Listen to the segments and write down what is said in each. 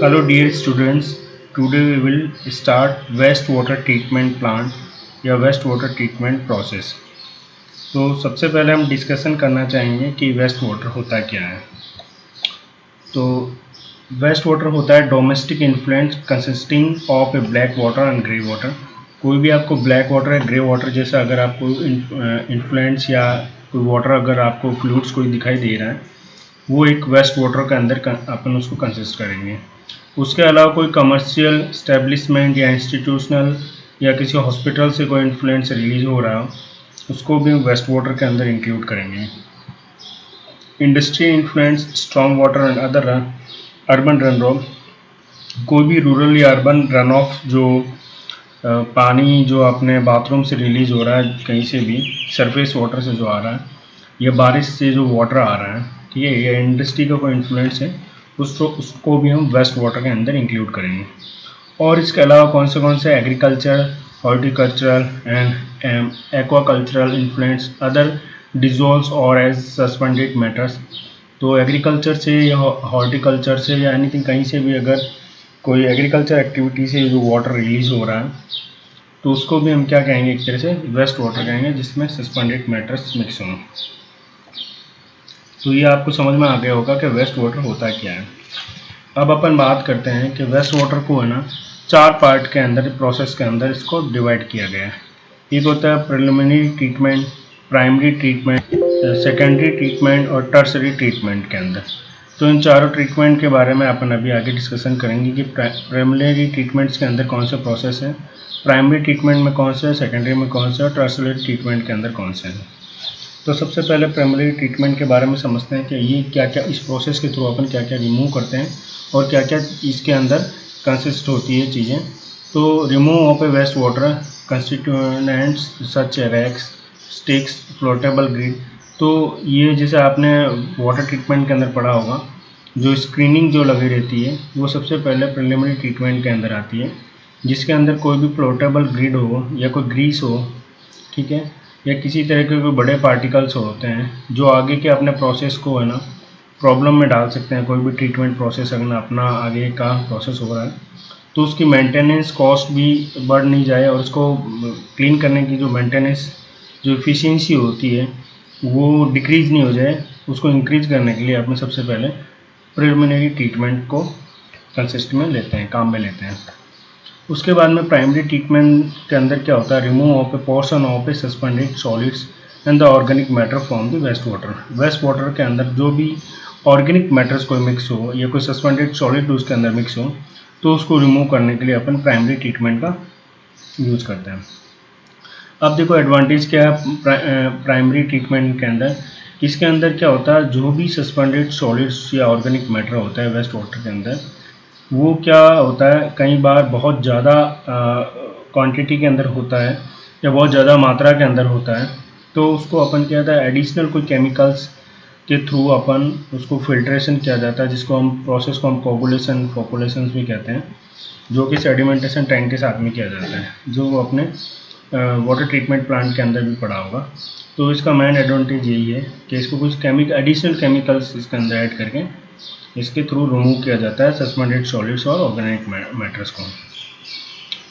Hello dear students, today we will start wastewater treatment plant या wastewater treatment process। तो सबसे पहले हम डिस्कशन करना चाहेंगे कि वेस्ट वाटर होता क्या है। तो वेस्ट वाटर होता है domestic influence consisting of A black water and grey water. कोई भी आपको ब्लैक वाटर या ग्रे वाटर जैसा अगर आपको इन्फ्लुएंस या कोई वाटर अगर आपको फ्लूइड्स कोई दिखाई दे रहा है, वो एक वेस्ट वाटर के अंदर अपन उसको कंसिस्ट करेंगे। उसके अलावा कोई कमर्शियल स्टैब्लिशमेंट या इंस्टीट्यूशनल या किसी हॉस्पिटल से कोई इन्फ्लुएंस रिलीज हो रहा हो, उसको भी वेस्ट वाटर के अंदर इंक्लूड करेंगे। Industry influence strong water and other urban run of. कोई भी रूरल या अर्बन रन ऑफ जो पानी जो अपने बाथरूम से रिलीज हो रहा है, कहीं से भी सरफेस वाटर से जो आ रहा है या बारिश से जो वाटर आ रहा है, ठीक है, या इंडस्ट्री का कोई इन्फ्लुएंस है, उसको भी हम वेस्ट वाटर के अंदर इंक्लूड करेंगे। और इसके अलावा कौन से agriculture, horticultural and aquacultural influence other dissolves or as suspended matters. तो एग्रीकल्चर से या हॉर्टिकल्चर से या एनीथिंग कहीं से भी अगर कोई एग्रीकल्चर एक्टिविटी से जो वाटर रिलीज हो रहा है, तो उसको भी हम क्या कहेंगे, एक तरह से वेस्ट वाटर कहेंगे, जिसमें सस्पेंडेड मैटर्स मिक्स हों। तो ये आपको समझ में आ गया होगा कि वेस्ट वाटर होता क्या है। अब अपन बात करते हैं कि वेस्ट वाटर को है ना 4 पार्ट के अंदर, प्रोसेस के अंदर इसको डिवाइड किया गया है। एक होता है preliminary treatment, primary treatment, secondary treatment और टर्सरी ट्रीटमेंट के अंदर। तो इन चारों ट्रीटमेंट के बारे में अपन अभी आगे डिस्कशन करेंगे कि प्रिलिमिनरी ट्रीटमेंट्स के अंदर कौन से प्रोसेस है, प्राइमरी ट्रीटमेंट में कौन से है, सेकेंडरी में कौन से है, टर्सरी ट्रीटमेंट के अंदर कौन से है। तो सबसे पहले प्राइमरी ट्रीटमेंट के बारे में समझते हैं कि ये क्या क्या, इस प्रोसेस के थ्रू अपन क्या क्या रिमूव करते हैं और क्या क्या इसके अंदर कंसिस्ट होती है चीज़ें। तो remove of a waste water constituents such racks, sticks, floatable grid. तो ये जैसे आपने वाटर ट्रीटमेंट के अंदर पढ़ा होगा, जो स्क्रीनिंग जो लगी रहती है वो सबसे पहले प्रिलिमिनरी ट्रीटमेंट के अंदर आती है, जिसके अंदर कोई भी फ्लोटेबल ग्रिड हो या कोई ग्रीस हो, ठीक है, या किसी तरह के कोई बड़े पार्टिकल्स होते हैं जो आगे के अपने प्रोसेस को है ना प्रॉब्लम में डाल सकते हैं। कोई भी ट्रीटमेंट प्रोसेस अगर अपना आगे का प्रोसेस हो रहा है, तो उसकी मेंटेनेंस कॉस्ट भी बढ़ नहीं जाए और उसको क्लीन करने की जो मेंटेनेंस जो एफिशिएंसी होती है वो डिक्रीज़ नहीं हो जाए, उसको इंक्रीज करने के लिए अपने सबसे पहले प्रिलिमिनरी ट्रीटमेंट को कंसिस्ट में लेते हैं, काम में लेते हैं। उसके बाद में प्राइमरी ट्रीटमेंट के अंदर क्या होता है, remove of a portion of a suspended solids and the organic matter from the waste water. Waste water के अंदर जो भी ऑर्गेनिक मैटर्स कोई मिक्स हो या कोई सस्पेंडेड सॉलिड उसके अंदर मिक्स हो, तो उसको रिमूव करने के लिए अपन प्राइमरी ट्रीटमेंट का यूज़ करते हैं। अब देखो एडवांटेज क्या है प्राइमरी ट्रीटमेंट के अंदर। इसके अंदर क्या होता है, जो भी सस्पेंडेड सॉलिड्स या ऑर्गेनिक मैटर होता है वेस्ट वाटर के अंदर, वो क्या होता है, कई बार बहुत ज़्यादा क्वांटिटी के अंदर होता है या बहुत ज़्यादा मात्रा के अंदर होता है, तो उसको अपन क्या होता है, एडिशनल कोई केमिकल्स के थ्रू अपन उसको फिल्ट्रेशन किया जाता है, जिसको हम प्रोसेस को हम कोगुलेशन फोकुलेशन भी कहते हैं, जो कि सेडिमेंटेशन टैंक के साथ में किया जाता है, जो अपने वाटर ट्रीटमेंट प्लांट के अंदर भी पड़ा होगा। तो इसका मेन एडवांटेज यही है कि इसको कुछ एडिशनल केमिकल्स इसके अंदर ऐड करके इसके थ्रू रिमूव किया जाता है सस्पेंडेड सॉलिड्स और ऑर्गेनिक मैटर्स को।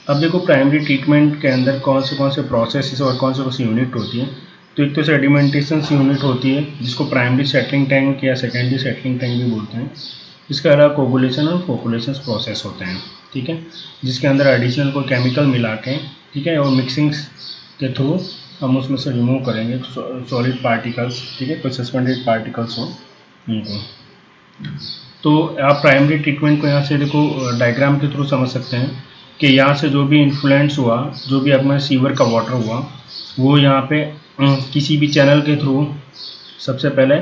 अब देखो प्राइमरी ट्रीटमेंट के अंदर कौन से प्रोसेस और कौन से यूनिट होती है। तो एक तो सेडिमेंटेशन यूनिट होती है, जिसको प्राइमरी सेटलिंग टैंक या सेकेंडरी सेटलिंग टैंक भी बोलते हैं। इसके अलावा कोगुलेशन और फोकुलेशन प्रोसेस होते हैं, ठीक है, जिसके अंदर एडिशनल कोई केमिकल मिला के, ठीक है, और मिक्सिंग्स के थ्रू हम उसमें से रिमूव करेंगे सॉलिड पार्टिकल्स, ठीक है, कोई सस्पेंडेड पार्टिकल्स हो उनको। तो आप प्राइमरी ट्रीटमेंट को यहाँ से देखो डायग्राम के थ्रू समझ सकते हैं कि यहाँ से जो भी इन्फ्लुएंस हुआ, जो भी अपना सीवर का वाटर हुआ, वो यहाँ पे किसी भी चैनल के थ्रू सबसे पहले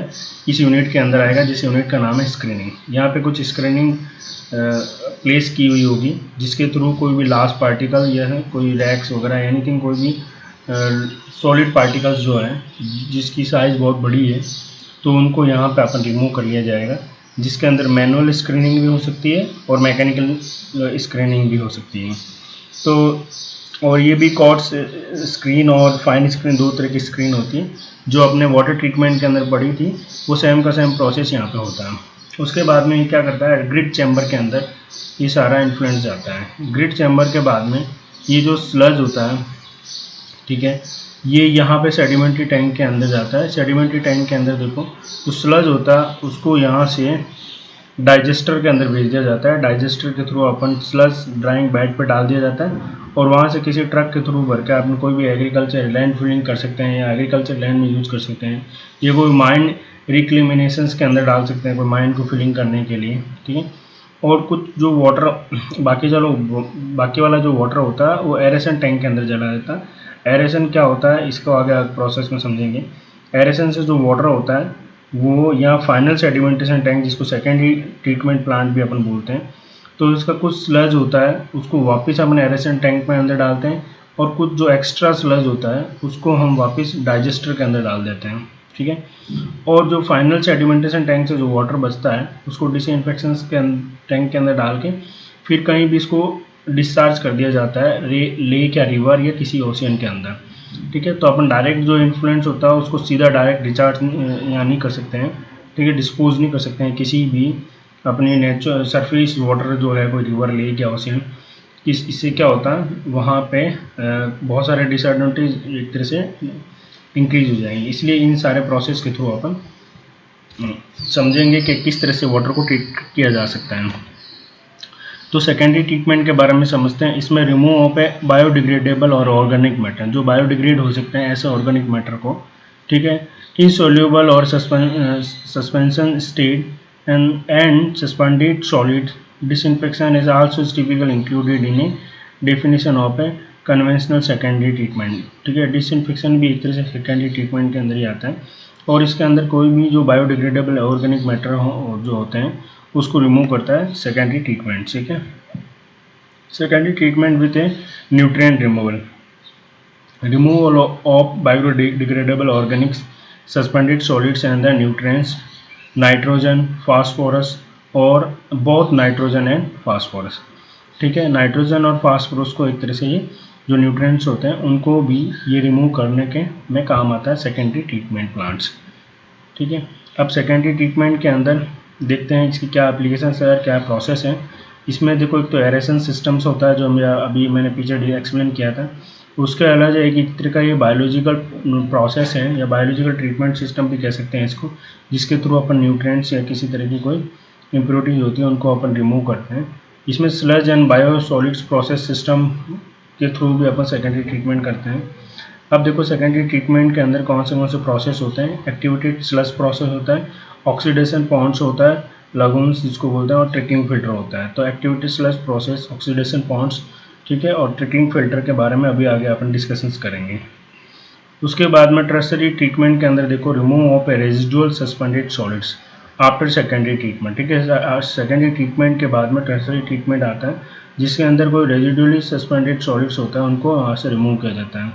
इस यूनिट के अंदर आएगा, जिस यूनिट का नाम है स्क्रीनिंग। यहाँ पे कुछ स्क्रीनिंग प्लेस की हुई होगी, जिसके थ्रू कोई भी लास्ट पार्टिकल या कोई रैक्स वगैरह एनीथिंग, कोई भी सॉलिड पार्टिकल्स जो है जिसकी साइज़ बहुत बड़ी है, तो उनको यहाँ पे अपन रिमूव कर लिया जाएगा, जिसके अंदर मैनुअल स्क्रीनिंग भी हो सकती है और मैकेनिकल स्क्रीनिंग भी हो सकती है। तो और ये भी कॉर्ड्स स्क्रीन और फाइन स्क्रीन, दो तरह की स्क्रीन होती है, जो अपने वाटर ट्रीटमेंट के अंदर पड़ी थी, वो सेम का सेम प्रोसेस यहाँ पे होता है। उसके बाद में ये क्या करता है, ग्रिड चैम्बर के अंदर ये सारा इन्फ्लुएंस जाता है। ग्रिड चैम्बर के बाद में ये जो स्लज होता है, ठीक है, ये यहाँ पे सेडिमेंट्री टैंक के अंदर जाता है। सेडिमेंट्री टैंक के अंदर देखो जो स्लज होता है उसको यहाँ से डाइजेस्टर के अंदर भेज दिया जाता है। डाइजेस्टर के थ्रू अपन स्लज ड्राइंग बेड पे डाल दिया जाता है और वहाँ से किसी ट्रक के थ्रू भर के आपने कोई भी एग्रीकल्चर लैंड फिलिंग कर सकते हैं या एग्रीकल्चर लैंड में यूज कर सकते हैं। ये कोई माइन रिक्लेमिनेशंस के अंदर डाल सकते हैं, कोई माइन को फिलिंग करने के लिए, ठीक है। और कुछ जो वाटर बाकी वाला जो वाटर होता है वो एरेशन टैंक के अंदर चला जाता है। एरेशन क्या होता है इसको आगे प्रोसेस में समझेंगे। एरेशन से जो वाटर होता है वो यहाँ फाइनल सेडिमेंटेशन टैंक, जिसको सेकेंडरी ट्रीटमेंट प्लांट भी अपन बोलते हैं, तो इसका कुछ स्लज होता है उसको वापस अपन एरेशन टैंक में अंदर डालते हैं और कुछ जो एक्स्ट्रा स्लज होता है उसको हम वापस डाइजेस्टर के अंदर डाल देते हैं, ठीक है। और जो फाइनल सेडिमेंटेशन टैंक से जो वाटर बचता है उसको डिसइंफेक्शन के टैंक के अंदर डाल के फिर कहीं भी इसको डिस्चार्ज कर दिया जाता है लेक या रिवर या किसी ओशियन के अंदर, ठीक है। तो अपन डायरेक्ट जो इन्फ्लुएंस होता है उसको सीधा डायरेक्ट डिस्चार्ज यहाँ नहीं कर सकते हैं, ठीक है, डिस्पोज नहीं कर सकते हैं किसी भी अपने नेचुरल सरफेस वाटर जो है कोई रिवर लेक या ओशियन। इससे क्या होता है वहाँ पे बहुत सारे डिसएडवांटेज एक तरह से इंक्रीज हो जाएंगे। इसलिए इन सारे प्रोसेस के थ्रू अपन समझेंगे कि किस तरह से वाटर को ट्रीट किया जा सकता है। तो सेकेंडरी ट्रीटमेंट के बारे में समझते हैं। इसमें रिमूव ऑफ ए बायोडिग्रेडेबल और ऑर्गेनिक मैटर, जो बायोडिग्रेड हो सकते हैं ऐसे ऑर्गेनिक मैटर को, ठीक है, इनसोल्यूबल और suspension state and suspended solid disinfection is also typical included in a definition of a conventional secondary treatment, ठीक है। डिसइंफेक्शन भी एक तरह से सेकेंडरी ट्रीटमेंट के अंदर ही आता है और इसके अंदर कोई भी जो बायोडिग्रेडेबल ऑर्गेनिक मैटर जो होते हैं उसको रिमूव करता है सेकेंडरी ट्रीटमेंट, ठीक है। Secondary treatment with A nutrient removal of biodegradable Organics suspended solids and the nutrients nitrogen phosphorus और बोथ नाइट्रोजन एंड फास्फोरस, ठीक है। नाइट्रोजन और फास्फोरस को एक तरह से ये जो न्यूट्रिएंट्स होते हैं उनको भी ये रिमूव करने के में काम आता है सेकेंडरी ट्रीटमेंट प्लांट्स, ठीक है। अब सेकेंडरी ट्रीटमेंट के अंदर देखते हैं इसकी क्या एप्लीकेशन है, क्या प्रोसेस है। इसमें देखो एक तो एरेशन सिस्टम्स होता है जो अभी मैंने पीछे एक्सप्लेन किया था। उसके अलावा एक तरह का ये बायोलॉजिकल प्रोसेस है या बायोलॉजिकल ट्रीटमेंट सिस्टम भी कह सकते हैं इसको, जिसके थ्रू अपन न्यूट्रिएंट्स या किसी तरह की कोई इम्प्योरिटीज होती है उनको अपन रिमूव करते हैं। इसमें sludge and bio solids process system के थ्रू भी अपन सेकेंडरी ट्रीटमेंट करते हैं। अब देखो सेकेंडरी ट्रीटमेंट के अंदर कौन से प्रोसेस होते हैं। एक्टिवेटेड स्लज प्रोसेस होता है, ऑक्सीडेशन पॉन्ड्स होता है, लगून्स जिसको बोलते हैं, और ट्रिकलिंग फिल्टर होता है। तो activated sludge process, oxidation ponds, ठीक है, और ट्रिकलिंग फिल्टर के बारे में अभी आगे अपन डिस्कशंस करेंगे। उसके बाद में टर्शरी ट्रीटमेंट के अंदर देखो remove of A residual suspended solids after secondary treatment, ठीक है। सेकेंडरी ट्रीटमेंट के बाद में टर्शरी ट्रीटमेंट आता है जिसके अंदर कोई रेजिडुअली सस्पेंडेड सॉलिड्स होता है उनको वहाँ से रिमूव किया जाता है,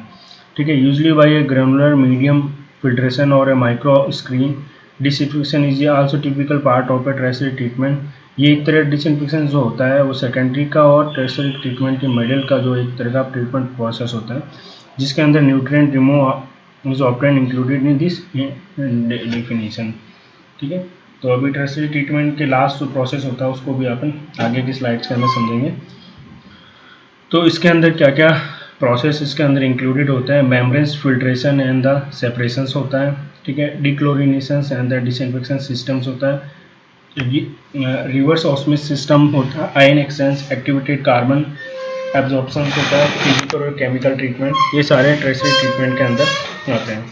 ठीक है। Usually by a granular medium filtration or a micro screen disinfection is also typical part of a tertiary treatment. ये एक तरह डिसइंफेक्शन जो होता है वो सेकेंडरी का और टर्शरी ट्रीटमेंट के मिडिल का जो एक तरह का ट्रीटमेंट प्रोसेस होता है जिसके अंदर nutrient remove is often included in this definition, ठीक है। तो अभी टर्शरी ट्रीटमेंट के लास्ट जो प्रोसेस होता है उसको भी अपन आगे की स्लाइड्स के अंदर समझेंगे। तो इसके अंदर क्या क्या प्रोसेस इसके अंदर इंक्लूडेड होता है। Membranes filtration and the separations होता है, ठीक है। डिक्लोरिनेशन एंड द डिसइंफेक्शन सिस्टम्स होता है। रिवर्स ऑस्मोसिस सिस्टम होता है। Ion exchange, activated carbon absorption होता है, फिजिकल और केमिकल ट्रीटमेंट, ये सारे टर्शरी ट्रीटमेंट के अंदर आते हैं।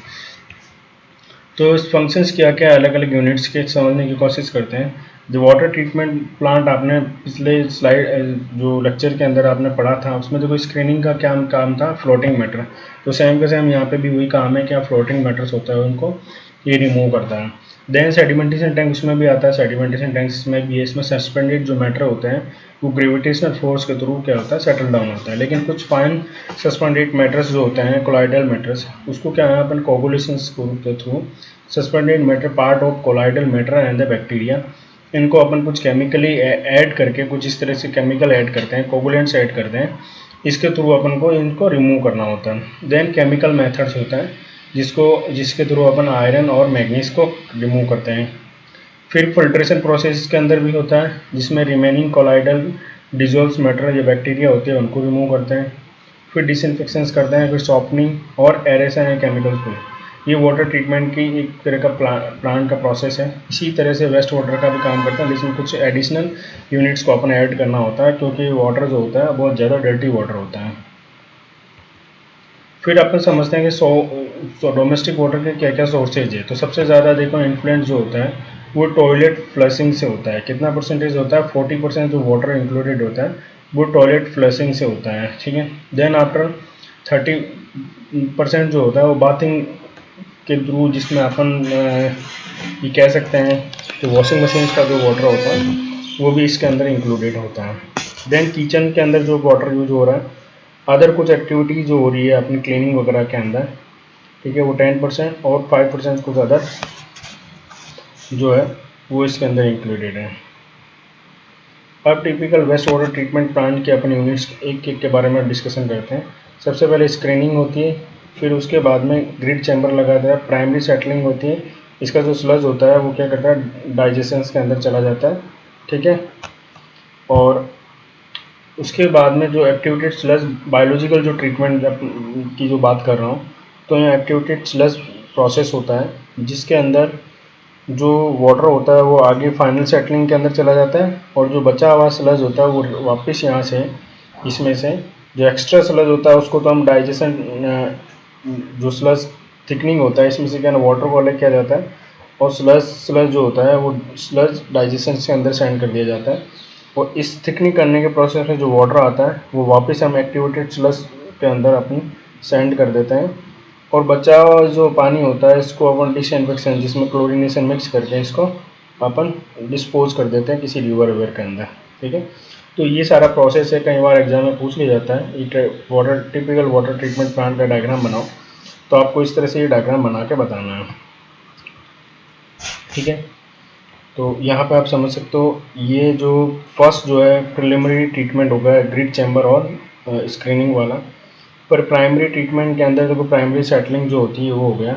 तो इस फंक्शंस क्या क्या अलग अलग यूनिट्स के समझने की कोशिश करते हैं। जो वाटर ट्रीटमेंट प्लांट आपने पिछले स्लाइड जो लेक्चर के अंदर आपने पढ़ा था उसमें देखो स्क्रीनिंग का क्या काम था, फ्लोटिंग मैटर। तो सेम के सेम यहाँ पे भी वही काम है, क्या फ्लोटिंग मैटर्स होता है उनको ये रिमूव करता है। देन सेडिमेंटेशन टैंक उसमें भी आता है। सेडिमेंटेशन टैंक्स में भी इसमें सस्पेंडेड जो मैटर होते हैं वो ग्रेविटेशनल फोर्स के थ्रू क्या होता है सेटल डाउन होता है। लेकिन कुछ फाइन सस्पेंडेड मैटर्स जो होते हैं कोलाइडल मैटर्स उसको क्या है अपन कोगुलेशन के through suspended matter part of colloidal matter and the bacteria, इनको अपन कुछ केमिकली ऐड करके कुछ इस तरह से केमिकल ऐड करते हैं, कोगुलेंट्स ऐड करते हैं, इसके थ्रू अपन को इनको रिमूव करना होता है। देन केमिकल मेथड्स होता है जिसके थ्रू अपन आयरन और मैग्नीज को रिमूव करते हैं। फिर फिल्ट्रेशन प्रोसेस के अंदर भी होता है, जिसमें रिमेनिंग कोलाइडल डिजोल्व मैटर या बैक्टीरिया होते हैं उनको रिमूव करते हैं। फिर डिसइंफेक्शंस करते हैं, फिर सॉफ्टनिंग और एरेशन है केमिकल फ्री। ये वाटर ट्रीटमेंट की एक तरह का प्लांट का प्रोसेस है। इसी तरह से वेस्ट वाटर का भी काम करता है, जिसमें कुछ एडिशनल यूनिट्स को अपन ऐड करना होता है, क्योंकि वाटर जो होता है बहुत ज़्यादा डर्टी वाटर होता है। फिर अपन समझते हैं कि डोमेस्टिक वाटर के क्या क्या सोर्सेज है। तो सबसे ज़्यादा देखो इन्फ्लुएंस जो होता है वो टॉयलेट फ्लशिंग से होता है। कितना परसेंटेज होता है? 40% जो वाटर इंक्लूडेड होता है वो टॉयलेट फ्लशिंग से होता है, ठीक है। देन आफ्टर 30% जो होता है वो बाथिंग के थ्रू, जिसमें अपन ये कह सकते हैं कि वॉशिंग मशीन का जो वाटर होता है वो भी इसके अंदर इंक्लूडेड होता है। देन किचन के अंदर जो वाटर यूज हो रहा है, अदर कुछ एक्टिविटी जो हो रही है अपनी क्लीनिंग वगैरह के अंदर, ठीक है, वो 10% और 5% कुछ अदर जो है वो इसके अंदर इंक्लूडेड है। अब typical waste water treatment plant के अपन यूनिट्स एक एक के बारे में डिस्कशन करते हैं। सबसे पहले स्क्रीनिंग होती है, फिर उसके बाद में ग्रिड चैम्बर लगाता है, प्राइमरी सेटलिंग होती है। इसका जो स्लज होता है वो क्या करता है, डाइजेशन के अंदर चला जाता है, ठीक है। और उसके बाद में जो एक्टिवेटेड स्लज बायोलॉजिकल जो ट्रीटमेंट की जो बात कर रहा हूँ, तो यहाँ एक्टिवेटेड स्लज प्रोसेस होता है, जिसके अंदर जो वाटर होता है वो आगे फाइनल सेटलिंग के अंदर चला जाता है, और जो बचा हुआ स्लज होता है वो वापस यहाँ से इसमें से जो एक्स्ट्रा स्लज होता है उसको तो हम डाइजेशन, जो स्लज थिकनिंग होता है इसमें से क्या ना वाटर को अलग किया जाता है, और स्लज जो होता है वो स्लज डाइजेशन के अंदर सेंड कर दिया जाता है। और इस थिकनिंग करने के प्रोसेस में जो वाटर आता है वो वापस हम एक्टिवेटेड स्लज के अंदर अपनी सेंड कर देते हैं, और बचा हुआ जो पानी होता है इसको अपन डिसइंफेक्शन, जिसमें क्लोरीनेशन मिक्स करके इसको अपन डिस्पोज कर देते हैं किसी रिवर वेवर के अंदर, ठीक है। तो ये सारा प्रोसेस है, कई बार एग्जाम में पूछ लिया जाता है। Water typical water treatment plant का डायग्राम बनाओ, तो आपको इस तरह से ये डायग्राम बना के बताना है, ठीक है। तो यहाँ पे आप समझ सकते हो, ये जो फर्स्ट जो है प्रिलिमिनरी ट्रीटमेंट हो गया ग्रिड चैम्बर और स्क्रीनिंग वाला। पर प्राइमरी ट्रीटमेंट के अंदर देखो प्राइमरी सेटलिंग जो होती है वो हो गया।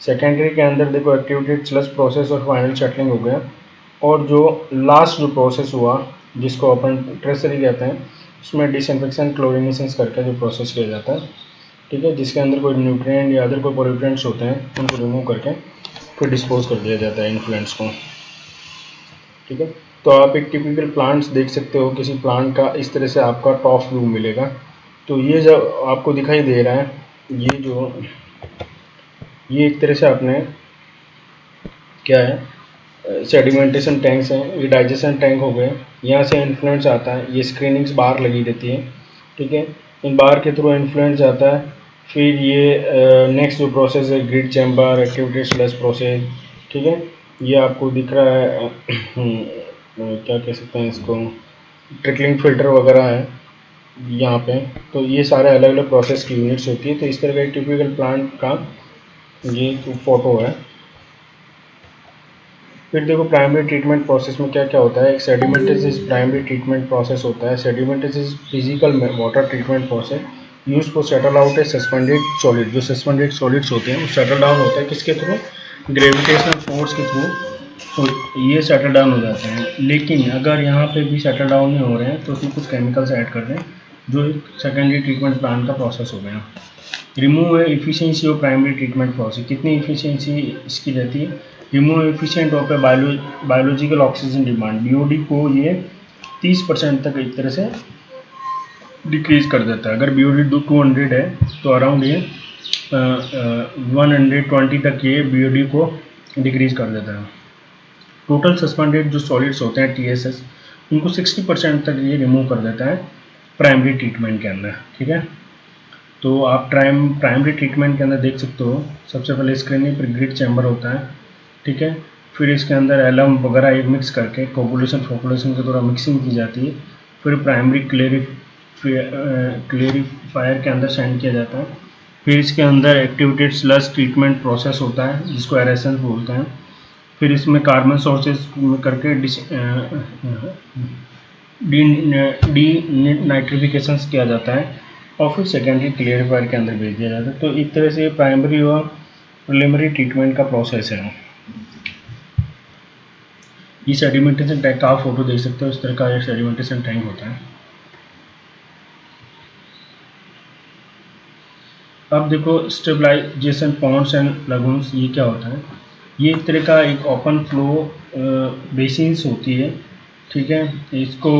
सेकेंडरी के अंदर देखो एक्टिवेटेड स्लज प्रोसेस और फाइनल सेटलिंग हो गया। और जो लास्ट जो प्रोसेस हुआ जिसको अपन ट्रेसरी कहते हैं, उसमें डिसइंफेक्शन क्लोरिनेशन करके जो प्रोसेस किया जाता है, ठीक है, जिसके अंदर कोई न्यूट्रिएंट या अदर कोई पोल्यूटेंट्स होते हैं उनको रिमूव करके फिर डिस्पोज कर दिया जाता है इन्फ्लुएंट्स को, ठीक है। तो आप एक टिपिकल प्लांट्स देख सकते हो, किसी प्लांट का इस तरह से आपका टॉप व्यू मिलेगा। तो ये जो आपको दिखाई दे रहा है, ये एक तरह से आपने क्या है, सेडिमेंटेशन टैंक्स हैं, ये डाइजेशन टैंक हो गए, यहाँ से इन्फ्लुएंस आता है, ये स्क्रीनिंग्स बाहर लगी रहती है, ठीक है, इन बार के थ्रू इन्फ्लुएंस आता है। फिर ये नेक्स्ट जो प्रोसेस है grid chamber activity slash process, ठीक है, ये आपको दिख रहा है क्या कह सकते हैं इसको, ट्रिकलिंग फिल्टर वगैरह है यहाँ पे। तो ये सारे अलग अलग प्रोसेस की यूनिट्स होती है। तो इस तरह का टिपिकल प्लांट का ये फोटो है। फिर देखो प्राइमरी ट्रीटमेंट प्रोसेस में क्या क्या होता है। एक सेडिमेंटेसिस प्राइमरी ट्रीटमेंट प्रोसेस होता है। Sedimentation is physical water treatment process use for settle out a suspended solid. जो सस्पेंडेड सॉलिड्स होते हैं वो सेटल डाउन होता है किसके थ्रू, ग्रेविटेशनल फोर्स के थ्रू, तो ये सेटल डाउन हो जाते हैं। लेकिन अगर यहाँ पे भी सेटल डाउन नहीं हो रहे हैं तो उसमें कुछ केमिकल्स ऐड कर दें, जो एक सेकेंडरी ट्रीटमेंट प्लांट का प्रोसेस हो गया। Remove efficiency of primary treatment process, कितनी एफिशिएंसी इसकी रहती है। Remove efficient of a biological oxygen demand, BOD को ये 30% तक एक तरह से डिक्रीज कर देता है। अगर बीओडी 200 है तो अराउंड ये 120 तक ये बीओडी को डिक्रीज कर देता है। टोटल सस्पेंडेड जो सॉलिड्स होते हैं टीएसएस, उनको 60% तक ये रिमूव कर देता है प्राइमरी ट्रीटमेंट के अंदर, ठीक है। तो आप प्राइमरी ट्रीटमेंट के अंदर देख सकते हो, सबसे पहले स्क्रीनिंग पर ग्रिड चैम्बर होता है, ठीक है। फिर इसके अंदर एलम वगैरह एक मिक्स करके कोगुलेशन फोकुलेशन के द्वारा मिक्सिंग की जाती है। फिर प्राइमरी क्लेरिफायर के अंदर सेंड किया जाता है। फिर इसके अंदर एक्टिवेटेड स्लज ट्रीटमेंट प्रोसेस होता है जिसको एरेशन बोलते हैं। फिर इसमें कार्बन सोर्सेज करके डी नाइट्रिफिकेशन किया जाता है, और फिर सेकेंडरी क्लियरिफायर के अंदर भेज दिया जाता है। तो एक तरह से प्राइमरी और प्रिलिमिनरी ट्रीटमेंट का प्रोसेस है। ये सेडिमेंटेशन टैंक का आप फोटो देख सकते हो, इस तरह का ये सेडिमेंटेशन टैंक होता है। अब देखो स्टेबलाइजेशन पॉन्ड्स एंड लगून्स, ये क्या होता है? ये एक तरह का एक ओपन फ्लो बेसिन्स होती है, ठीक है। इसको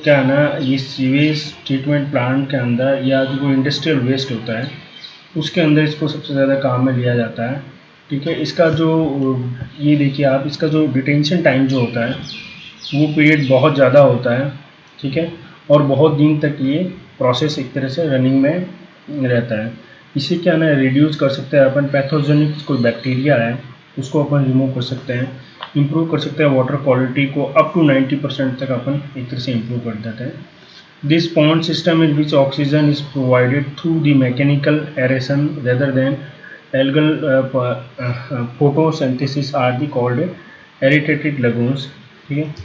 क्या है ना, ये सीवेज ट्रीटमेंट प्लांट के अंदर या जो इंडस्ट्रियल वेस्ट होता है उसके अंदर इसको सबसे ज़्यादा काम में लिया जाता है, ठीक है। इसका जो ये देखिए आप, इसका जो डिटेंशन टाइम जो होता है वो पीरियड बहुत ज़्यादा होता है, ठीक है। और बहुत दिन तक ये प्रोसेस एक तरह से रनिंग में रहता है। इसे क्या ना रिड्यूस कर सकते हैं अपन, पैथोजेनिक कोई बैक्टीरिया है उसको अपन रिमूव कर सकते हैं, इम्प्रूव कर सकते हैं वाटर क्वालिटी को अप टू 90% तक अपन एक तरह से इम्प्रूव कर देते हैं। This pond system in which oxygen is provided through the mechanical aeration rather than algal photosynthesis are the called aerated lagoons, ठीक है।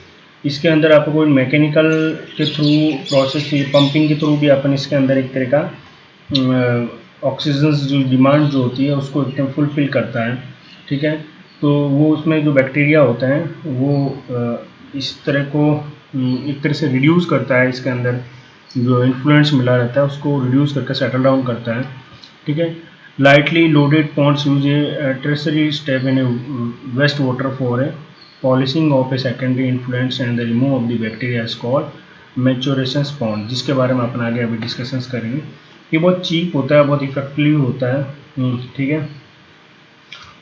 इसके अंदर आपको कोई मैकेनिकल के थ्रू प्रोसेस, पंपिंग के थ्रू भी अपन इसके अंदर एक तरह का ऑक्सीजन जो डिमांड जो होती है उसको एकदम फुलफिल करता है, ठीक है। तो वो उसमें जो बैक्टीरिया होता है वो इस तरह को एक तरह से रिड्यूस करता है, इसके अंदर जो इन्फ्लुएंस मिला रहता है उसको रिड्यूस करके सेटल डाउन करता है, ठीक है। Lightly loaded ponds use a tertiary step in a waste water for a polishing of a secondary influence and the remove of the bacteria is called maturation pond, जिसके बारे में अपन आगे अभी डिस्कशंस करेंगे। ये बहुत चीप होता है, बहुत इफेक्टिव होता है, ठीक है।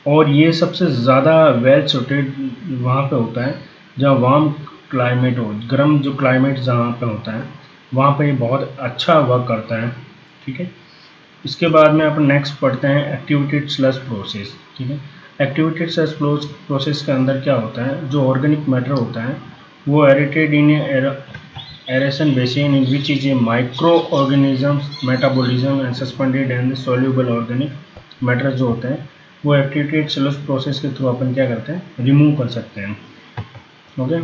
और ये सबसे ज़्यादा वेल सूटेड वहाँ पे होता है जहाँ वार्म क्लाइमेट हो, गर्म जो क्लाइमेट जहाँ पे होता है वहाँ पे ये बहुत अच्छा वर्क करता है, ठीक है। इसके बाद में अपन नेक्स्ट पढ़ते हैं एक्टिवेटेड स्लज प्रोसेस, ठीक है। एक्टिवेटेड स्लज प्रोसेस के अंदर क्या होता है, जो ऑर्गेनिक मैटर होता है वो aerated in aeration basin in which is a micro organisms metabolism and suspended and soluble organic matter जो होते हैं वो एक्टिवेटेड स्लज प्रोसेस के थ्रू अपन क्या करते हैं, रिमूव कर सकते हैं, okay.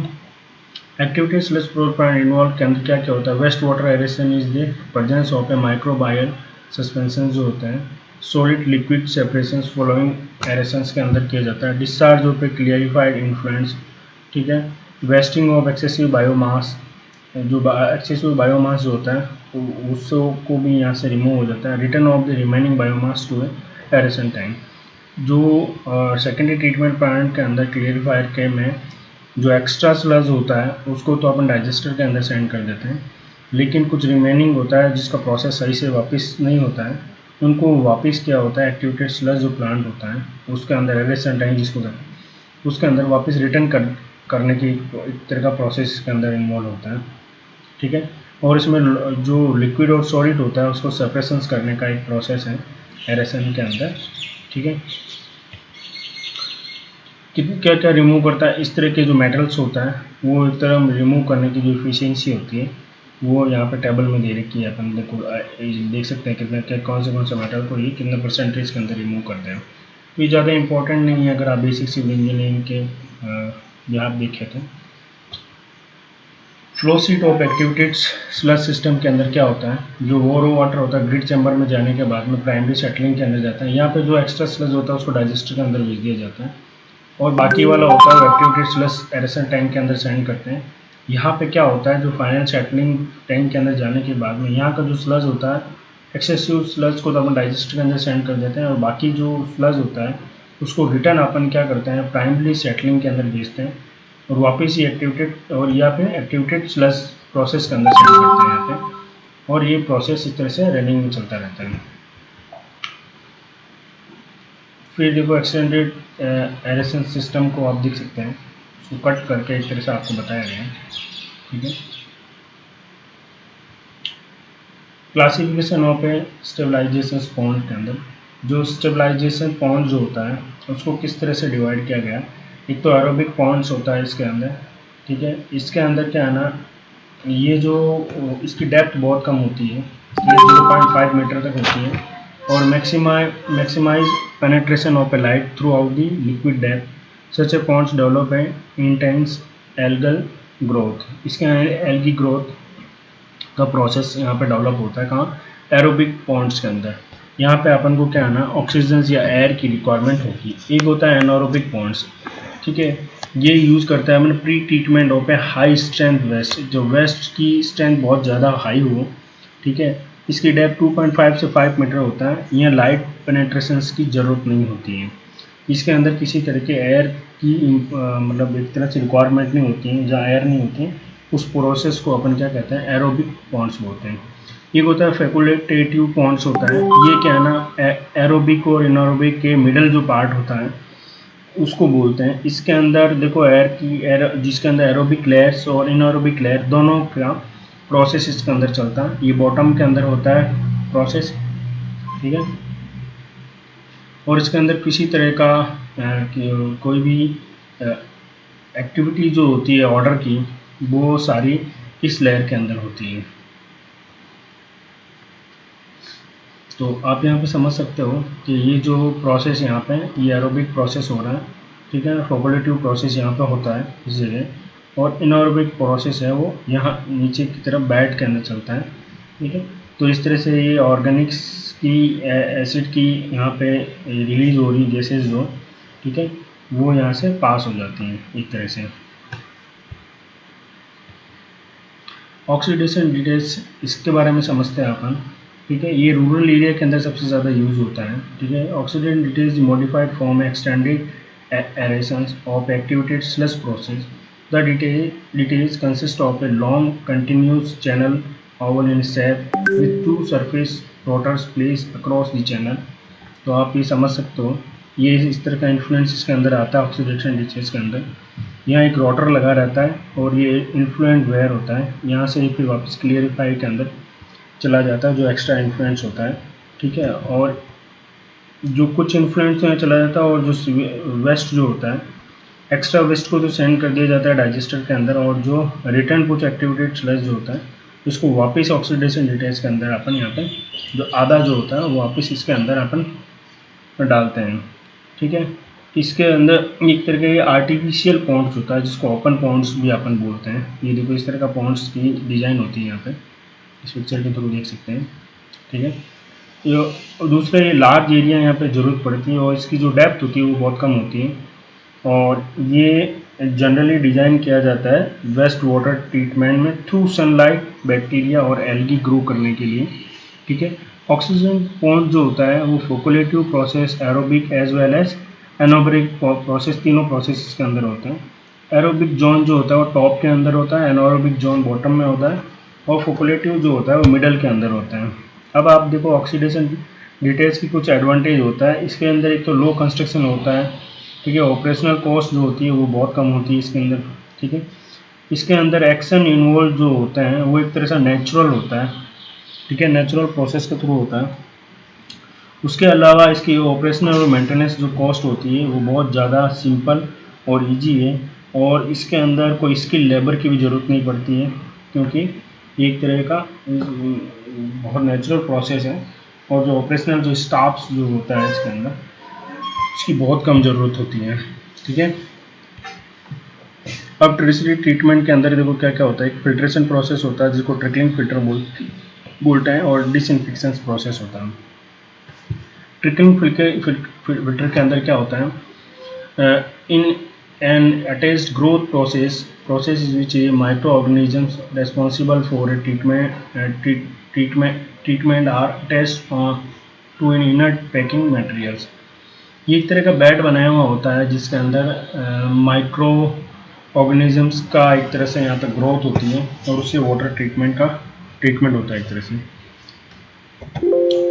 Activity sludge process involve के अंदर क्या क्या होता है, waste water aeration is the presence of a microbial suspension जो होता है, solid liquid separation following aerations के अंदर किया जाता है, discharge of A clarified influence, ठीक है। वेस्टिंग ऑफ एक्सेसिव बायोमास, जो एक्सेसिव बायोमास जो होता है उसको भी यहाँ से रिमूव हो जाता है, return of the remaining biomass to a aeration tank. जो सेकेंडरी ट्रीटमेंट प्लांट के अंदर क्लियरिफायर के में जो एक्स्ट्रा स्लज होता है उसको तो अपन डाइजेस्टर के अंदर सेंड कर देते हैं, लेकिन कुछ रिमेनिंग होता है जिसका प्रोसेस सही से वापस नहीं होता है, उनको वापस क्या होता है, एक्टिवेटेड स्लज जो प्लांट होता है उसके अंदर एरेशन टैंक जिसको कहते हैं उसके अंदर वापस रिटर्न करने की एक तरह का प्रोसेस के अंदर इन्वॉल्व होता है, ठीक है। और इसमें जो लिक्विड और सॉलिड होता है उसको सेपरेशन करने का एक प्रोसेस है एरेशन के अंदर, ठीक है। क्या क्या रिमूव करता है, इस तरह के जो मेटल्स होता है वो एक तरह रिमूव करने की जो एफिशिएंसी होती है वो यहाँ पे टेबल में दे रखी है, अपन देखो देख सकते हैं कितने क्या कौन से मेटल को ये कितने परसेंटेज के अंदर रिमूव करते हैं। ये ज़्यादा इंपॉर्टेंट नहीं है अगर आप बेसिक सिविल इंजीनियरिंग के यहाँ आप देखें तो। Flow seat of activated sludge system के अंदर क्या होता है, जो वो वाटर होता है ग्रिड चैम्बर में जाने के बाद में प्राइमरी सेटलिंग के अंदर जाता है, यहाँ पे जो एक्स्ट्रा स्लज होता है उसको डाइजेस्टर के अंदर भेज दिया जाता है, और बाकी वाला होता है एक्टिवेटेड स्लज एरेशन टैंक के अंदर सेंड करते हैं। यहाँ पे क्या होता है, जो फाइनल सेटलिंग टैंक के अंदर जाने के बाद में यहाँ का जो स्लज होता है एक्सेसिव स्लज को तो अपन डाइजेस्टर के अंदर सेंड कर देते हैं, और बाकी जो स्लज होता है उसको रिटर्न अपन क्या करते हैं, प्राइमरी सेटलिंग के अंदर भेजते हैं और वापस ही एक्टिवेटेड और या फिर एक्टिवेटेड स्लज प्रोसेस के अंदर सेंड करते हैं यहाँ पे, और ये प्रोसेस इस तरह से रनिंग में चलता रहता है। फिर देखो एक्सटेंडेड एरेशन सिस्टम को आप देख सकते हैं, उसको कट करके इस तरह से आपको बताया गया है, ठीक है। Classification of a stabilization pond के अंदर जो स्टेबलाइजेशन पॉन्ड जो होता है उसको किस तरह से डिवाइड किया गया, एक तो एरोबिक पॉन्ड्स होता है इसके अंदर, ठीक है। इसके अंदर क्या है ना, ये जो इसकी डेप्थ बहुत कम होती है, 0.5 मीटर तक होती है, और maximise penetration of a light throughout the liquid depth such a ponds develop a intense algal growth. इसके एल्गी ग्रोथ का प्रोसेस यहाँ पे डेवलप होता है कहाँ, एरोबिक पॉन्ड्स के अंदर। यहाँ पे अपन को क्या है ना, ऑक्सीजन या एयर की रिक्वायरमेंट होगी। एक होता है एनारोबिक पॉन्ड्स, ठीक है। ये यूज़ करता है मैंने pre treatment of a high strength waste, जो वेस्ट की स्ट्रेंथ बहुत ज़्यादा हाई हो, ठीक है। इसकी डेप्थ 2.5 से 5 मीटर होता है। यहाँ लाइट पेनेट्रेशंस की ज़रूरत नहीं होती है। इसके अंदर किसी तरह के एयर की मतलब एक तरह से रिक्वायरमेंट नहीं होती है। जहाँ एयर नहीं होती है उस प्रोसेस को अपन क्या कहते हैं, एरोबिक पॉन्ड्स बोलते हैं। एक होता है फैकुल्टेटिव पॉन्ड्स होता है। ये क्या है ना, एरोबिक और इनएरोबिक के मिडल जो पार्ट होता है उसको बोलते हैं। इसके अंदर देखो जिसके अंदर एरोबिक लेयर्स और इनएरोबिक लेयर दोनों का प्रोसेस इसके अंदर चलता है। ये बॉटम के अंदर होता है प्रोसेस, ठीक है। और इसके अंदर किसी तरह का कोई भी एक्टिविटी जो होती है ऑर्डर की, वो सारी इस लेयर के अंदर होती है। तो आप यहाँ पे समझ सकते हो कि ये जो प्रोसेस यहाँ पे ये एरोबिक प्रोसेस हो रहा है, ठीक है। फॉकुलेटिव प्रोसेस यहाँ पे होता है इस जगह, और इनएरोबिक प्रोसेस है वो यहाँ नीचे की तरफ बेड के अंदर चलता है, ठीक है। तो इस तरह से ये ऑर्गेनिक्स की एसिड की यहाँ पे रिलीज हो रही गैसेज जो, ठीक है, वो यहाँ से पास हो जाती हैं एक तरह से। ऑक्सीडेशन डिटेल्स इसके बारे में समझते हैं अपन, ठीक है। ये रूरल एरिया के अंदर सबसे ज़्यादा यूज होता है, ठीक है। Oxidation ditches modified form extended aerations of activated sludge process. The ditches consist of a long continuous channel oval in shape with two surface rotors placed across the channel। तो आप ये समझ सकते हो ये इस तरह का इन्फ्लुएंस इसके अंदर आता है ऑक्सीडेशन डिटेल्स के अंदर। यहाँ एक रोटर लगा रहता है और ये इन्फ्लुएंट वेयर होता है, यहाँ से फिर वापस क्लियरिफाई के अंदर चला जाता है जो एक्स्ट्रा इन्फ्लुएंस होता है, ठीक है। और जो कुछ इन्फ्लुएंस में चला जाता है और जो वेस्ट जो होता है, एक्स्ट्रा वेस्ट को तो सेंड कर दिया जाता है डाइजेस्टर के अंदर, और जो रिटर्न कुछ एक्टिवेटेड स्लज जो होता है उसको वापस ऑक्सीडेशन डिटेल्स के अंदर अपन यहाँ पे जो आधा जो होता है वो वापस इसके अंदर अपन डालते हैं, ठीक है। इसके अंदर एक तरह का आर्टिफिशियल पॉन्ड्स होता है जिसको ओपन पॉन्ड्स भी अपन बोलते हैं। ये देखो इस तरह का पॉन्ड्स की डिज़ाइन होती है यहाँ पे, इस पिक्चर के थ्रू देख सकते हैं, ठीक है। ये दूसरे लार्ज एरिया यहाँ पे ज़रूरत पड़ती है और इसकी जो डेप्थ होती है वो बहुत कम होती है, और ये जनरली डिज़ाइन किया जाता है वेस्ट वाटर ट्रीटमेंट में थ्रू सनलाइट बैक्टीरिया और एल्गी ग्रो करने के लिए, ठीक है। ऑक्सीजन पॉन्ड जो होता है वो flocculative process, aerobic as well as anaerobic process, तीनों प्रोसेस इसके अंदर होते हैं। एरोबिक जोन जो होता है वो टॉप के अंदर होता है, एनोरोबिक जोन बॉटम में होता है, और फोकुलेटिव जो होता है वो मिडल के अंदर होता है। अब आप देखो ऑक्सीडेशन डिटेल्स की कुछ एडवांटेज होता है इसके अंदर। एक तो लो कंस्ट्रक्शन होता है, ठीक है। ऑपरेशनल कॉस्ट जो होती है वो बहुत कम होती है इसके अंदर, ठीक है। इसके अंदर एक्शन इन्वॉल्व जो होते हैं वो एक तरह से नेचुरल होता है, ठीक है, नेचुरल प्रोसेस के थ्रू होता है। उसके अलावा इसकी ऑपरेशनल और मेंटेनेंस जो कॉस्ट होती है वो बहुत ज़्यादा सिंपल और इजी है, और इसके अंदर कोई स्किल लेबर की भी ज़रूरत नहीं पड़ती है क्योंकि ये एक तरह का बहुत नेचुरल प्रोसेस है, और जो ऑपरेशनल जो स्टाफ्स जो होता है इसके अंदर इसकी बहुत कम ज़रूरत होती है, ठीक है। अब टर्शियरी ट्रीटमेंट के अंदर देखो क्या क्या होता है। एक फिल्ट्रेशन प्रोसेस होता है जिसको ट्रिकलिंग फिल्टर बोलते हैं, और डिसइंफेक्शन प्रोसेस होता है। ट्रिकलिंग फिल्टर के अंदर क्या होता है, in an attached growth process is which micro organisms responsible for a treatment are attached to an inner packing materials. ये एक तरह का बेड बनाया हुआ होता है जिसके अंदर माइक्रो ऑर्गेनिजम्स का एक तरह से यहाँ तक ग्रोथ होती है, और उससे वाटर ट्रीटमेंट का ट्रीटमेंट होता है एक तरह से।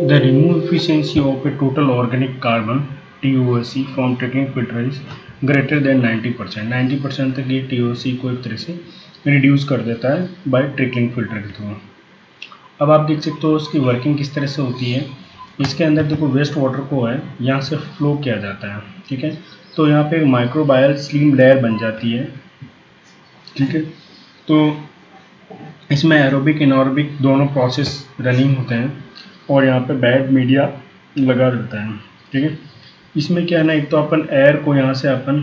The remove efficiency of A total organic carbon TOC from trickling filter is greater than 90%। 90% तक ये TOC को एक तरह से रिड्यूस कर देता है बाय ट्रिकलिंग फिल्टर के थ्रू। अब आप देख सकते हो उसकी वर्किंग किस तरह से होती है। इसके अंदर देखो वेस्ट वाटर को है यहाँ से फ्लो किया जाता है, ठीक है। तो यहाँ पे माइक्रोबायल स्लीम लेयर बन जाती है, ठीक है। तो इसमें एरोबिक इनएरोबिक दोनों प्रोसेस रनिंग होते हैं, और यहाँ पे बेड मीडिया लगा रहता है, ठीक है। इसमें क्या है ना, एक तो अपन एयर को यहाँ से अपन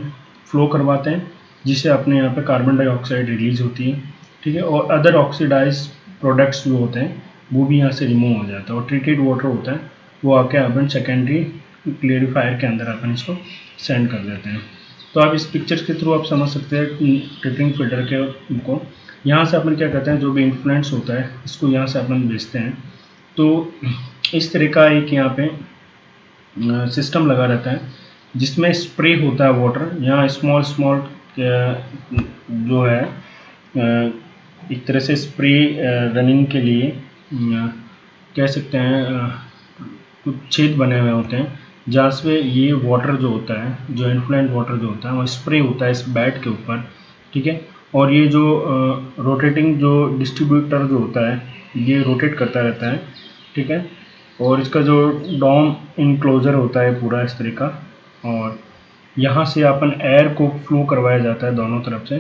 फ्लो करवाते हैं जिससे अपने यहाँ पे कार्बन डाइऑक्साइड रिलीज होती है, ठीक है, और अदर ऑक्सीडाइज प्रोडक्ट्स जो होते हैं वो भी यहाँ से रिमूव हो जाता है, और ट्रीटेड वाटर होता है वो आके अपन सेकेंडरी क्लियरिफायर के अंदर अपन इसको सेंड कर देते हैं। तो आप इस पिक्चर के थ्रू आप समझ सकते हैं ट्रिकलिंग फिल्टर के को। यहाँ से अपन क्या करते हैं, जो भी इन्फ्लुएंस होता है इसको यहाँ से अपन भेजते हैं। तो इस तरह का एक यहाँ पे सिस्टम लगा रहता है जिसमें स्प्रे होता है वाटर। यहाँ स्मॉल स्मॉल जो है एक तरह से स्प्रे रनिंग के लिए कह सकते हैं कुछ छेद बने हुए होते हैं जहाँ से ये वाटर जो होता है, जो इन्फ्लुएंट वाटर जो होता है वो स्प्रे होता है इस बैट के ऊपर, ठीक है। और ये जो रोटेटिंग जो डिस्ट्रीब्यूटर जो होता है ये रोटेट करता रहता है, ठीक है। और इसका जो डॉम इनक्लोजर होता है पूरा इस तरह का, और यहाँ से अपन एयर को फ्लो करवाया जाता है दोनों तरफ से।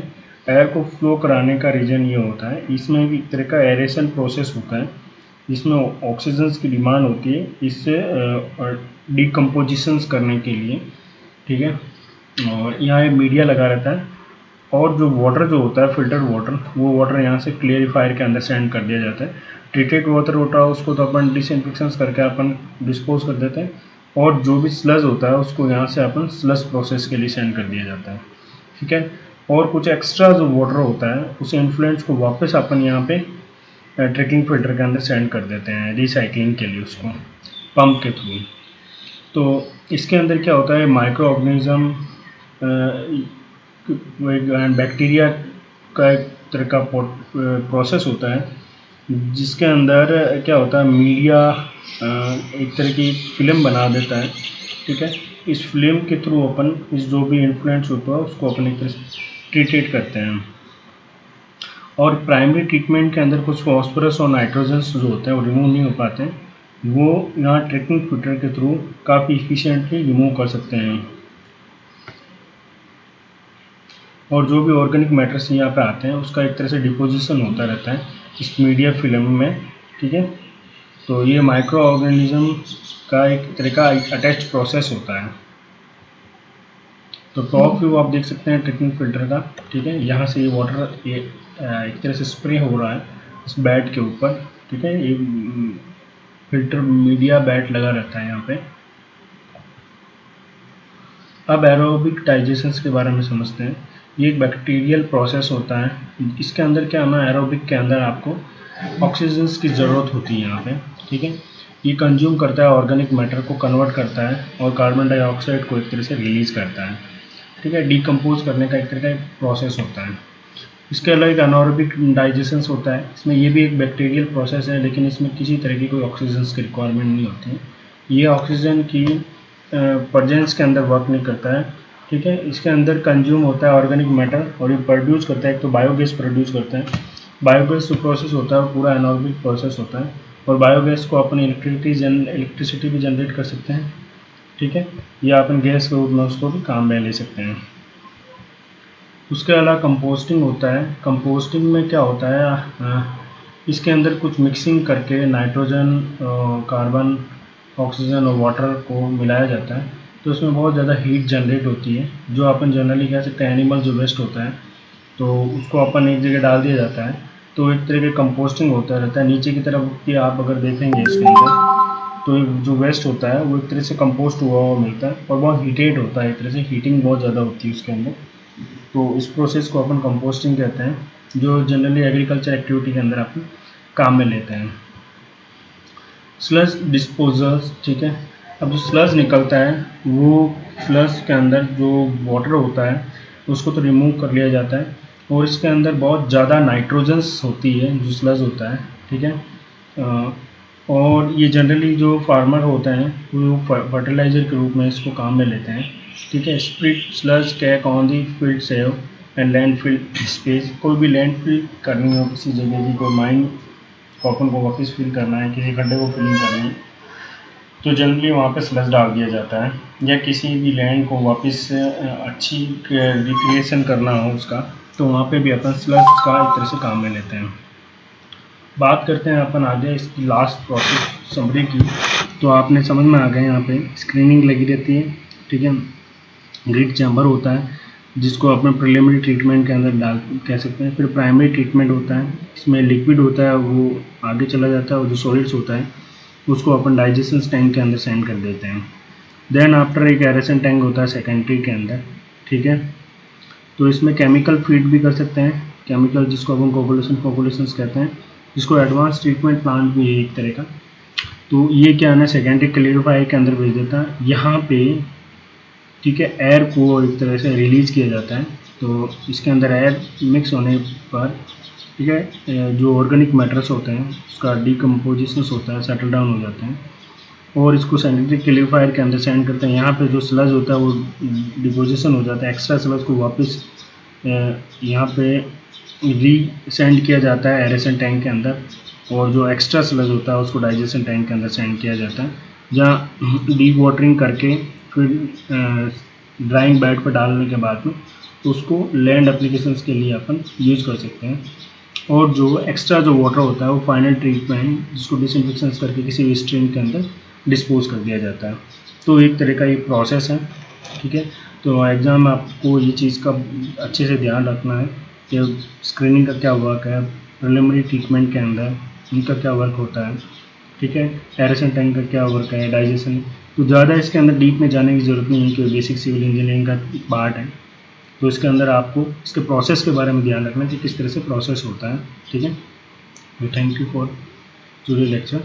एयर को फ्लो कराने का रीज़न ये होता है, इसमें भी एक तरह का एरेशन प्रोसेस होता है जिसमें ऑक्सीजन की डिमांड होती है इससे डिकम्पोजिशंस करने के लिए, ठीक है। और यहाँ एक मीडिया लगा रहता है और जो वाटर जो होता है फिल्टर वाटर, वो वाटर यहाँ से क्लियरिफायर के अंदर सेंड कर दिया जाता है। ट्रीटेड वाटर होता है उसको तो अपन डिसइंफेक्शन करके अपन डिस्पोज कर देते हैं, और जो भी स्लज होता है उसको यहाँ से अपन स्लज प्रोसेस के लिए सेंड कर दिया जाता है, ठीक है। और कुछ एक्स्ट्रा जो वाटर होता है उस इन्फ्लुएंस को वापस अपन यहाँ पे ट्रिकलिंग फिल्टर के अंदर सेंड कर देते हैं रिसाइकलिंग के लिए उसको पंप के थ्रू। तो इसके अंदर क्या होता है, माइक्रो ऑर्गेनिज्म बैक्टीरिया का एक तरह का प्रोसेस होता है जिसके अंदर क्या होता है, मीडिया एक तरह की फिल्म बना देता है, ठीक है। इस फिल्म के थ्रू अपन इस जो भी इन्फ्लुएंस होता है उसको अपन एक तरह से ट्रीटेड करते हैं। और प्राइमरी ट्रीटमेंट के अंदर कुछ फॉस्फोरस और नाइट्रोजन्स जो होते हैं वो रिमूव नहीं हो पाते हैं, वो यहाँ ट्रिकलिंग फिल्टर के थ्रू काफ़ी इफिशिएंटली रिमूव कर सकते हैं। और जो भी ऑर्गेनिक मैटर्स यहाँ पे आते हैं उसका एक तरह से डिपोजिशन होता रहता है इस मीडिया फिल्म में, ठीक है। तो ये माइक्रो ऑर्गेनिज्म का एक तरह का अटैच प्रोसेस होता है। तो टॉप व्यू आप देख सकते हैं ट्रिकलिंग फिल्टर का, ठीक है। यहाँ से ये वाटर ये एक तरह से स्प्रे हो रहा है इस बैट के ऊपर, ठीक है। ये फिल्टर मीडिया बैट लगा रहता है यहाँ पे। अब एरोबिक डाइजेशन के बारे में समझते हैं। ये एक बैक्टीरियल प्रोसेस होता है, इसके अंदर क्या है, एरोबिक के अंदर आपको ऑक्सीजन की ज़रूरत होती है यहाँ पे, ठीक है। ये कंज्यूम करता है ऑर्गेनिक मैटर को, कन्वर्ट करता है और कार्बन डाइऑक्साइड को एक तरह से रिलीज़ करता है, ठीक है। डिकम्पोज करने का एक तरह का प्रोसेस होता है। इसके अलावा एक अनॉर्बिक डाइजेशन होता है, इसमें ये भी एक बैक्टीरियल प्रोसेस है लेकिन इसमें किसी तरह की कोई ऑक्सीजन की रिक्वायरमेंट नहीं होती है। ये ऑक्सीजन की प्रेजेंस के अंदर वर्क नहीं करता है, ठीक है। इसके अंदर कंज्यूम होता है ऑर्गेनिक मैटर और ये प्रोड्यूस करता है, एक तो बायोगैस प्रोड्यूस करता है। बायोगैस जो प्रोसेस होता है वो पूरा एनॉर्बिक प्रोसेस होता है और बायोगैस को अपन इलेक्ट्रिसिटी भी जनरेट कर सकते हैं, ठीक है, या अपन गैस के रूप में उसको भी काम में ले सकते हैं। उसके अलावा कंपोस्टिंग होता है। कंपोस्टिंग में क्या होता है, इसके अंदर कुछ मिक्सिंग करके नाइट्रोजन, कार्बन, ऑक्सीजन और वाटर को मिलाया जाता है, तो उसमें बहुत ज़्यादा हीट जनरेट होती है। जो अपन जनरली कह सकते हैं एनिमल जो वेस्ट होता है तो उसको अपन एक जगह डाल दिया जाता है, तो एक तरह का कंपोस्टिंग होता रहता है। नीचे की तरफ कि आप अगर देखेंगे इसके अंदर तो जो वेस्ट होता है वो एक तरह से कंपोस्ट हुआ हुआ मिलता है और बहुत हीटेड होता है, एक तरह से हीटिंग बहुत ज़्यादा होती है उसके अंदर। तो इस प्रोसेस को अपन कंपोस्टिंग कहते हैं, जो जनरली एग्रीकल्चर एक्टिविटी के अंदर अपन काम में लेते हैं। स्लज डिस्पोजल्स, ठीक है। अब जो स्लज निकलता है वो स्लज के अंदर जो वाटर होता है उसको तो रिमूव कर लिया जाता है और इसके अंदर बहुत ज़्यादा नाइट्रोजन्स होती है जो स्लज होता है, ठीक है। और ये जनरली जो फार्मर होते हैं वो फर्टिलाइज़र के रूप में इसको काम में लेते हैं, ठीक है। Split sludge cake on the field save and landfill space. कोई भी लैंडफिल करनी हो किसी जगह की, कोई माइन को अपन को वापस फिल करना है, किसी गड्ढे को फिलिंग करनी है, तो जनरली वहाँ पे स्लज डाल दिया जाता है। या किसी भी लैंड को वापस अच्छी रिक्रिएशन करना हो उसका, तो वहाँ पे भी अपन स्लज का एक तरह से काम में लेते हैं। बात करते हैं अपन आगे इसकी लास्ट प्रोसेस समरी की। तो आपने समझ में आ गए, यहाँ पे स्क्रीनिंग लगी रहती है, ठीक है। ग्रिड चैम्बर होता है जिसको अपने प्रिलिमिनरी ट्रीटमेंट के अंदर डाल कह सकते हैं। फिर प्राइमरी ट्रीटमेंट होता है, इसमें लिक्विड होता है वो आगे चला जाता है और जो सॉलिड्स होता है उसको अपन डाइजेशन टैंक के अंदर सेंड कर देते हैं। देन आफ्टर एक एरेशन टैंक होता है सेकेंडरी के अंदर, ठीक है। तो इसमें केमिकल फीड भी कर सकते हैं, केमिकल जिसको अपन कोगुलेशंस कहते हैं, जिसको एडवांस ट्रीटमेंट प्लांट भी है एक तरह का। तो ये क्या है ना, सेकेंडरी क्लियरिफायर के अंदर भेज देता है। यहाँ पे ठीक है, एयर को एक तरह से रिलीज किया जाता है। तो इसके अंदर एयर मिक्स होने पर ठीक है, जो ऑर्गेनिक मैटर्स होते हैं उसका डिकम्पोजिशन होता है, सेटल डाउन हो जाते हैं, और इसको सेकेंडरी क्लियरिफायर के अंदर सेंड करते हैं। यहाँ पे जो स्लज होता है वो डिपोजिशन हो जाता है, एक्स्ट्रा स्लज को वापस यहाँ पे री सेंड किया जाता है एरेशन टैंक के अंदर, और जो एक्स्ट्रा स्लज होता है उसको डाइजेशन टैंक के अंदर सेंड किया जाता है, जहाँ डीप वाटरिंग करके फिर ड्राइंग बेड पर डालने के बाद में उसको लैंड एप्लीकेशंस के लिए अपन यूज़ कर सकते हैं। और जो एक्स्ट्रा जो वाटर होता है वो फाइनल ट्रीटमेंट जिसको डिसइंफेक्शन करके किसी भी स्ट्रीम के अंदर डिस्पोज कर दिया जाता है। तो एक तरह का ये प्रोसेस है, ठीक है। तो एग्ज़ाम में आपको ये चीज़ का अच्छे से ध्यान रखना है कि स्क्रीनिंग का क्या वर्क है, प्रिलिमिनरी ट्रीटमेंट के अंदर इनका क्या वर्क होता है, ठीक है, एरेशन टैंक का क्या वर्क है, डाइजेशन। तो ज़्यादा इसके अंदर डीप में जाने की ज़रूरत नहीं है क्योंकि बेसिक सिविल इंजीनियरिंग का पार्ट है। तो इसके अंदर आपको इसके प्रोसेस के बारे में ध्यान रखना है कि किस तरह से प्रोसेस होता है, ठीक है। Thank you for today lecture.